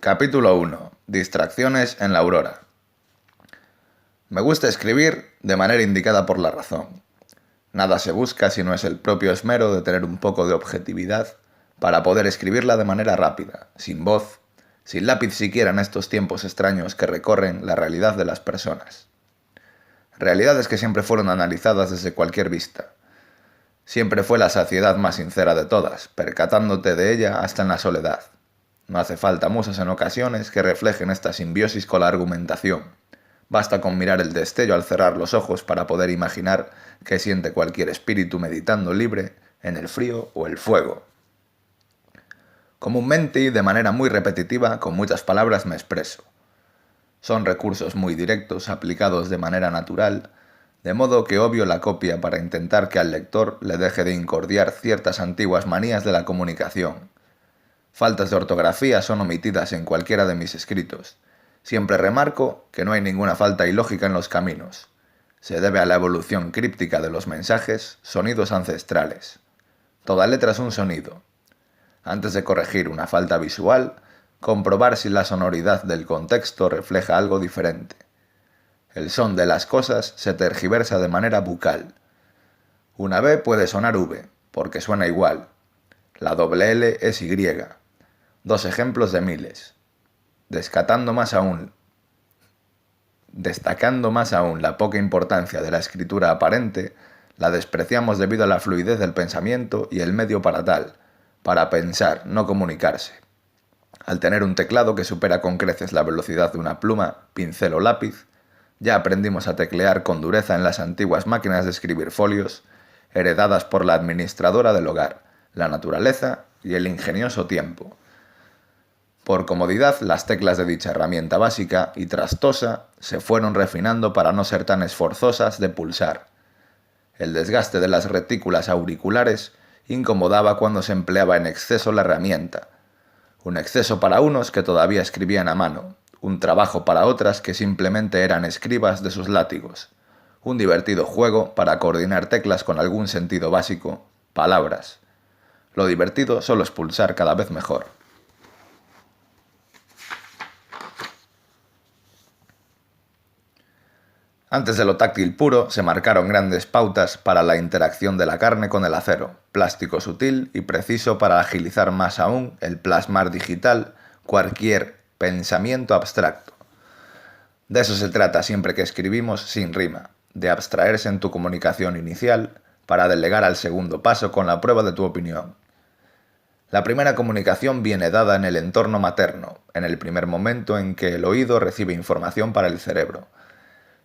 Capítulo 1. Distracciones en la aurora. Me gusta escribir de manera indicada por la razón. Nada se busca si no es el propio esmero de tener un poco de objetividad para poder escribirla de manera rápida, sin voz, sin lápiz siquiera en estos tiempos extraños que recorren la realidad de las personas. Realidades que siempre fueron analizadas desde cualquier vista. Siempre fue la saciedad más sincera de todas, percatándote de ella hasta en la soledad. No hace falta musas en ocasiones que reflejen esta simbiosis con la argumentación. Basta con mirar el destello al cerrar los ojos para poder imaginar qué siente cualquier espíritu meditando libre en el frío o el fuego. Comúnmente y de manera muy repetitiva, con muchas palabras me expreso. Son recursos muy directos, aplicados de manera natural, de modo que obvio la copia para intentar que al lector le deje de incordiar ciertas antiguas manías de la comunicación. Faltas de ortografía son omitidas en cualquiera de mis escritos. Siempre remarco que no hay ninguna falta ilógica en los caminos. Se debe a la evolución críptica de los mensajes, sonidos ancestrales. Toda letra es un sonido. Antes de corregir una falta visual, comprobar si la sonoridad del contexto refleja algo diferente. El son de las cosas se tergiversa de manera bucal. Una B puede sonar V, porque suena igual. La doble L es Y. Dos ejemplos de miles. Destacando más aún la poca importancia de la escritura aparente, la despreciamos debido a la fluidez del pensamiento y el medio para tal, para pensar, no comunicarse. Al tener un teclado que supera con creces la velocidad de una pluma, pincel o lápiz, ya aprendimos a teclear con dureza en las antiguas máquinas de escribir folios, heredadas por la administradora del hogar, la naturaleza y el ingenioso tiempo. Por comodidad, las teclas de dicha herramienta básica y trastosa se fueron refinando para no ser tan esforzosas de pulsar. El desgaste de las retículas auriculares incomodaba cuando se empleaba en exceso la herramienta. Un exceso para unos que todavía escribían a mano, un trabajo para otras que simplemente eran escribas de sus látigos, un divertido juego para coordinar teclas con algún sentido básico, palabras. Lo divertido solo es pulsar cada vez mejor. Antes de lo táctil puro, se marcaron grandes pautas para la interacción de la carne con el acero, plástico sutil y preciso para agilizar más aún el plasmar digital cualquier pensamiento abstracto. De eso se trata siempre que escribimos sin rima, de abstraerse en tu comunicación inicial para delegar al segundo paso con la prueba de tu opinión. La primera comunicación viene dada en el entorno materno, en el primer momento en que el oído recibe información para el cerebro.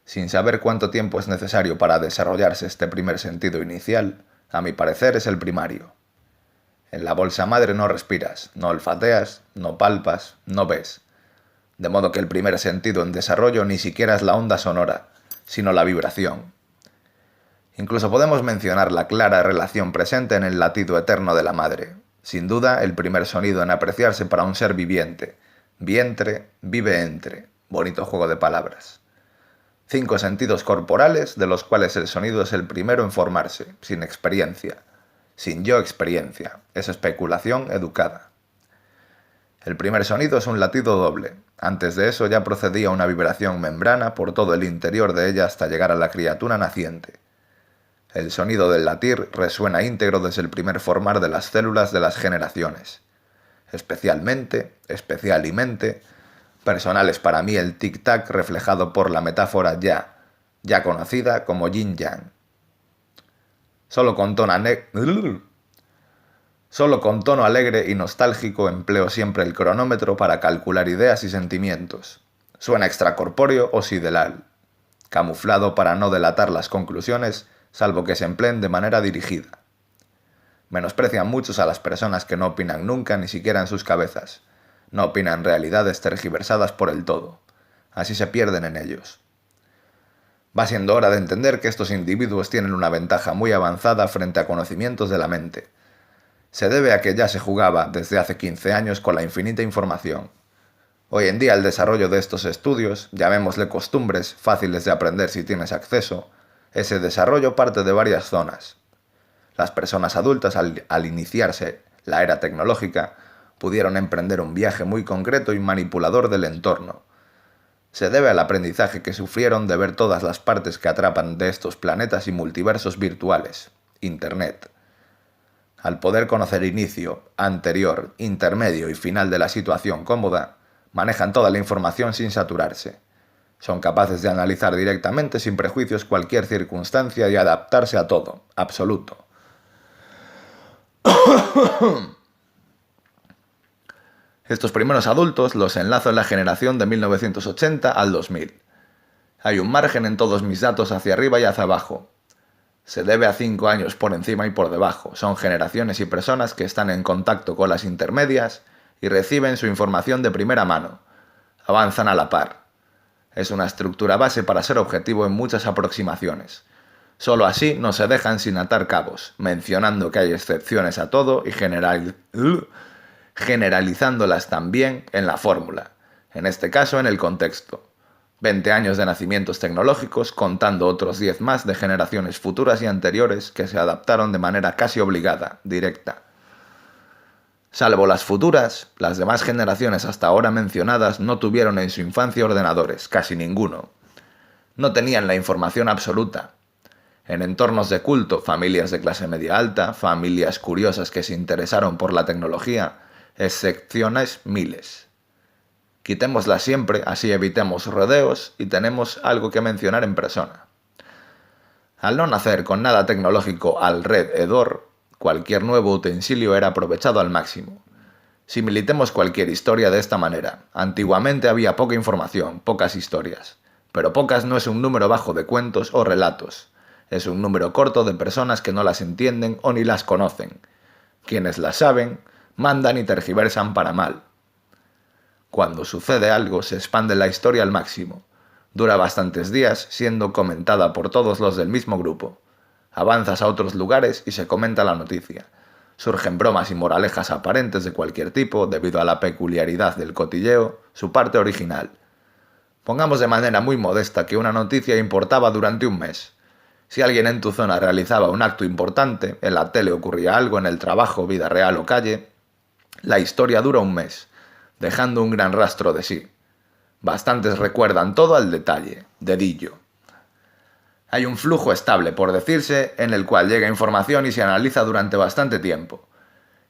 Sin saber cuánto tiempo es necesario para desarrollarse este primer sentido inicial, a mi parecer es el primario. En la bolsa madre no respiras, no olfateas, no palpas, no ves. De modo que el primer sentido en desarrollo ni siquiera es la onda sonora, sino la vibración. Incluso podemos mencionar la clara relación presente en el latido eterno de la madre. Sin duda, el primer sonido en apreciarse para un ser viviente. Vientre, vive entre. Bonito juego de palabras. 5 sentidos corporales, de los cuales el sonido es el primero en formarse, sin experiencia. Sin yo experiencia, es especulación educada. El primer sonido es un latido doble. Antes de eso ya procedía una vibración membrana por todo el interior de ella hasta llegar a la criatura naciente. El sonido del latir resuena íntegro desde el primer formar de las células de las generaciones. Especialmente, personal es para mí el tic-tac reflejado por la metáfora ya conocida como yin-yang. Solo con tono alegre y nostálgico empleo siempre el cronómetro para calcular ideas y sentimientos. Suena extracorpóreo o sideral, camuflado para no delatar las conclusiones, salvo que se empleen de manera dirigida. Menosprecian muchos a las personas que no opinan nunca ni siquiera en sus cabezas. No opinan realidades tergiversadas por el todo. Así se pierden en ellos. Va siendo hora de entender que estos individuos tienen una ventaja muy avanzada frente a conocimientos de la mente. Se debe a que ya se jugaba desde hace 15 años con la infinita información. Hoy en día el desarrollo de estos estudios, llamémosle costumbres, fáciles de aprender si tienes acceso, ese desarrollo parte de varias zonas. Las personas adultas al iniciarse la era tecnológica pudieron emprender un viaje muy concreto y manipulador del entorno. Se debe al aprendizaje que sufrieron de ver todas las partes que atrapan de estos planetas y multiversos virtuales, Internet. Al poder conocer inicio, anterior, intermedio y final de la situación cómoda, manejan toda la información sin saturarse. Son capaces de analizar directamente sin prejuicios cualquier circunstancia y adaptarse a todo, absoluto. Estos primeros adultos los enlazo en la generación de 1980 al 2000. Hay un margen en todos mis datos hacia arriba y hacia abajo. Se debe a 5 años por encima y por debajo. Son generaciones y personas que están en contacto con las intermedias y reciben su información de primera mano. Avanzan a la par. Es una estructura base para ser objetivo en muchas aproximaciones. Solo así no se dejan sin atar cabos, mencionando que hay excepciones a todo y generalizándolas también en la fórmula, en este caso en el contexto. 20 años de nacimientos tecnológicos, contando otros 10 más de generaciones futuras y anteriores que se adaptaron de manera casi obligada, directa. Salvo las futuras, las demás generaciones hasta ahora mencionadas no tuvieron en su infancia ordenadores, casi ninguno. No tenían la información absoluta. En entornos de culto, familias de clase media alta, familias curiosas que se interesaron por la tecnología, excepciones miles. Quitémoslas siempre, así evitemos rodeos y tenemos algo que mencionar en persona. Al no nacer con nada tecnológico alrededor, cualquier nuevo utensilio era aprovechado al máximo. Similitemos cualquier historia de esta manera. Antiguamente había poca información, pocas historias. Pero pocas no es un número bajo de cuentos o relatos. Es un número corto de personas que no las entienden o ni las conocen. Quienes las saben, mandan y tergiversan para mal. Cuando sucede algo, se expande la historia al máximo. Dura bastantes días, siendo comentada por todos los del mismo grupo. Avanzas a otros lugares y se comenta la noticia. Surgen bromas y moralejas aparentes de cualquier tipo, debido a la peculiaridad del cotilleo, su parte original. Pongamos de manera muy modesta que una noticia importaba durante un mes. Si alguien en tu zona realizaba un acto importante, en la tele ocurría algo, en el trabajo, vida real o calle, la historia dura un mes, dejando un gran rastro de sí. Bastantes recuerdan todo al detalle, dedillo. Hay un flujo estable, por decirse, en el cual llega información y se analiza durante bastante tiempo.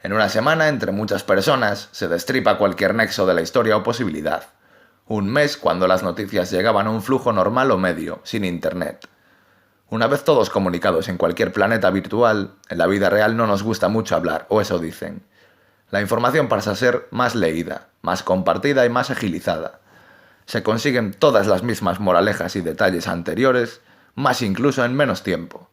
En una semana, entre muchas personas, se destripa cualquier nexo de la historia o posibilidad. Un mes cuando las noticias llegaban a un flujo normal o medio, sin internet. Una vez todos comunicados en cualquier planeta virtual, en la vida real no nos gusta mucho hablar, o eso dicen. La información pasa a ser más leída, más compartida y más agilizada. Se consiguen todas las mismas moralejas y detalles anteriores, más incluso en menos tiempo.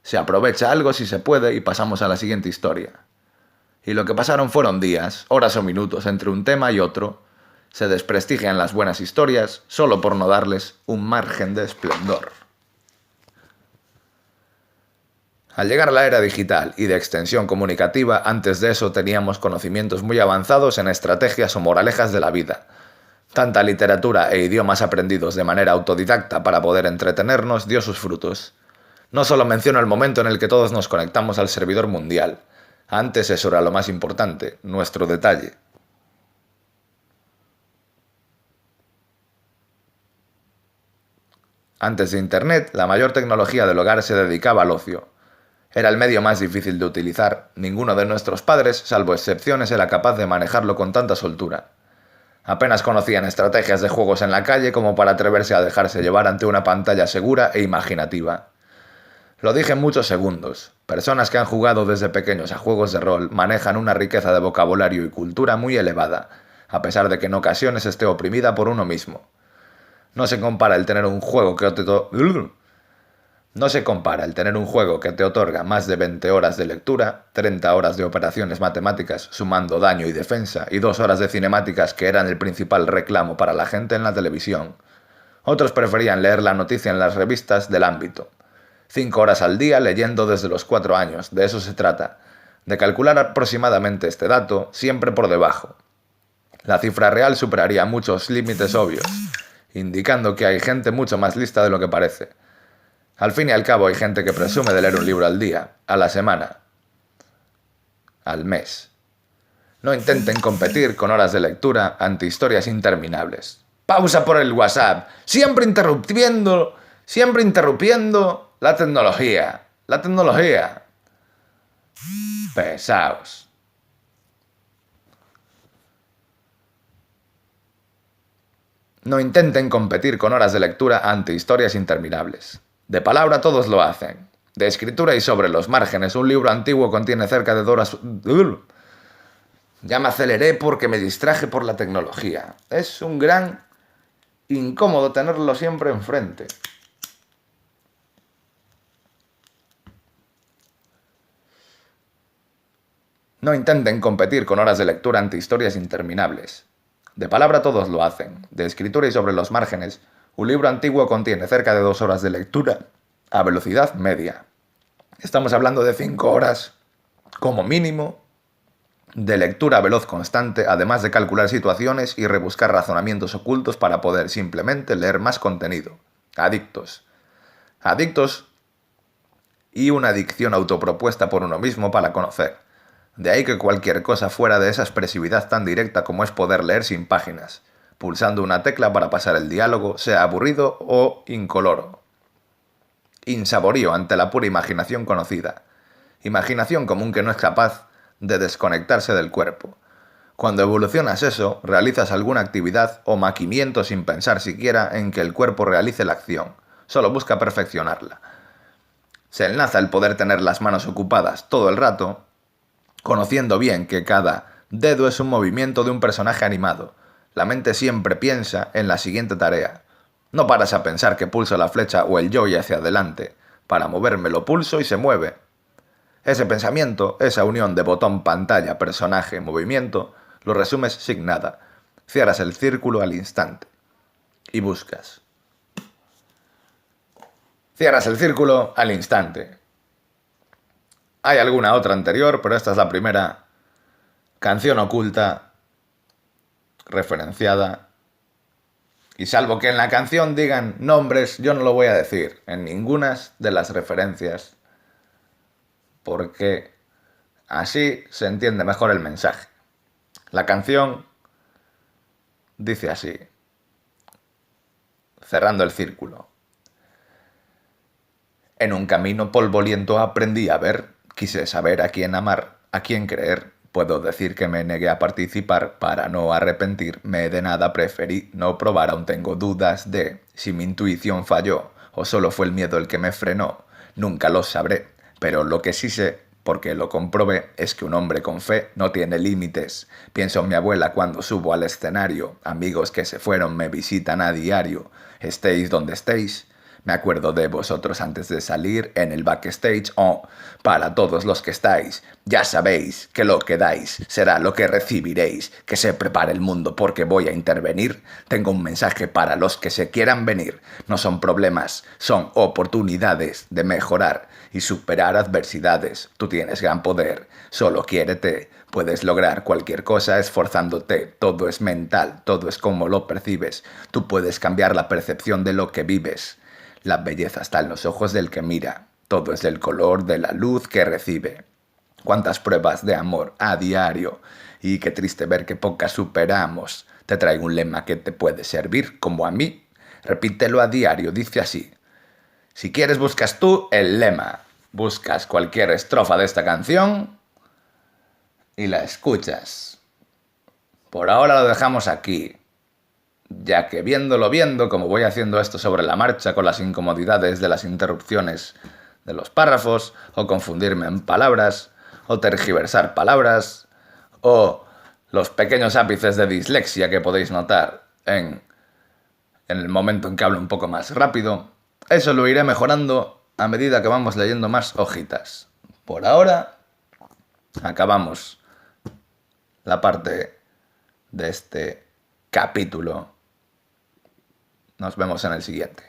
Se aprovecha algo si se puede y pasamos a la siguiente historia. Y lo que pasaron fueron días, horas o minutos entre un tema y otro. Se desprestigian las buenas historias solo por no darles un margen de esplendor. Al llegar a la era digital y de extensión comunicativa, antes de eso teníamos conocimientos muy avanzados en estrategias o moralejas de la vida. Tanta literatura e idiomas aprendidos de manera autodidacta para poder entretenernos dio sus frutos. No solo menciono el momento en el que todos nos conectamos al servidor mundial. Antes eso era lo más importante, nuestro detalle. Antes de Internet, la mayor tecnología del hogar se dedicaba al ocio. Era el medio más difícil de utilizar. Ninguno de nuestros padres, salvo excepciones, era capaz de manejarlo con tanta soltura. Apenas conocían estrategias de juegos en la calle como para atreverse a dejarse llevar ante una pantalla segura e imaginativa. Lo dije en muchos segundos. Personas que han jugado desde pequeños a juegos de rol manejan una riqueza de vocabulario y cultura muy elevada, a pesar de que en ocasiones esté oprimida por uno mismo. No se compara el tener un juego que te otorga más de 20 horas de lectura, 30 horas de operaciones matemáticas sumando daño y defensa y 2 horas de cinemáticas que eran el principal reclamo para la gente en la televisión. Otros preferían leer la noticia en las revistas del ámbito. 5 horas al día leyendo desde los 4 años, de eso se trata. De calcular aproximadamente este dato, siempre por debajo. La cifra real superaría muchos límites obvios, indicando que hay gente mucho más lista de lo que parece. Al fin y al cabo hay gente que presume de leer un libro al día, a la semana, al mes. No intenten competir con horas de lectura ante historias interminables. Pausa por el WhatsApp. Siempre interrumpiendo la tecnología. La tecnología. Pesaos. No intenten competir con horas de lectura ante historias interminables. De palabra todos lo hacen. De escritura y sobre los márgenes, un libro antiguo contiene cerca de 2 horas... Ya me aceleré porque me distraje por la tecnología. Es un gran incómodo tenerlo siempre enfrente. No intenten competir con horas de lectura ante historias interminables. De palabra todos lo hacen. De escritura y sobre los márgenes, un libro antiguo contiene cerca de 2 horas de lectura a velocidad media. Estamos hablando de 5 horas, como mínimo, de lectura veloz constante, además de calcular situaciones y rebuscar razonamientos ocultos para poder simplemente leer más contenido. Adictos. Adictos y una adicción autopropuesta por uno mismo para conocer. De ahí que cualquier cosa fuera de esa expresividad tan directa como es poder leer sin páginas, pulsando una tecla para pasar el diálogo, sea aburrido o incoloro. Insaborío ante la pura imaginación conocida. Imaginación común que no es capaz de desconectarse del cuerpo. Cuando evolucionas eso, realizas alguna actividad o maquimiento sin pensar siquiera en que el cuerpo realice la acción. Solo busca perfeccionarla. Se enlaza el poder tener las manos ocupadas todo el rato, conociendo bien que cada dedo es un movimiento de un personaje animado. La mente siempre piensa en la siguiente tarea. No paras a pensar que pulso la flecha o el joy hacia adelante. Para moverme lo pulso y se mueve. Ese pensamiento, esa unión de botón, pantalla, personaje, movimiento, lo resumes sin nada. Cierras el círculo al instante. Y buscas. Cierras el círculo al instante. Hay alguna otra anterior, pero esta es la primera canción oculta, referenciada. Y salvo que en la canción digan nombres, yo no lo voy a decir en ninguna de las referencias, porque así se entiende mejor el mensaje. La canción dice así, cerrando el círculo. En un camino polvoriento aprendí a ver, quise saber a quién amar, a quién creer. Puedo decir que me negué a participar para no arrepentirme de nada, preferí no probar, aún tengo dudas de si mi intuición falló o solo fue el miedo el que me frenó. Nunca lo sabré, pero lo que sí sé, porque lo comprobé, es que un hombre con fe no tiene límites. Pienso en mi abuela cuando subo al escenario, amigos que se fueron me visitan a diario. Estéis donde estéis, me acuerdo de vosotros antes de salir en el backstage. Oh, para todos los que estáis, ya sabéis que lo que dais será lo que recibiréis. Que se prepare el mundo porque voy a intervenir. Tengo un mensaje para los que se quieran venir. No son problemas, son oportunidades de mejorar y superar adversidades. Tú tienes gran poder, solo quiérete. Puedes lograr cualquier cosa esforzándote. Todo es mental, todo es como lo percibes. Tú puedes cambiar la percepción de lo que vives. La belleza está en los ojos del que mira. Todo es del color de la luz que recibe. Cuántas pruebas de amor a diario. Y qué triste ver que pocas superamos. Te traigo un lema que te puede servir, como a mí. Repítelo a diario, dice así. Si quieres buscas tú el lema. Buscas cualquier estrofa de esta canción y la escuchas. Por ahora lo dejamos aquí, ya que viendo, como voy haciendo esto sobre la marcha con las incomodidades de las interrupciones de los párrafos, o confundirme en palabras, o tergiversar palabras, o los pequeños ápices de dislexia que podéis notar en el momento en que hablo un poco más rápido, eso lo iré mejorando a medida que vamos leyendo más hojitas. Por ahora, acabamos la parte de este capítulo. Nos vemos en el siguiente.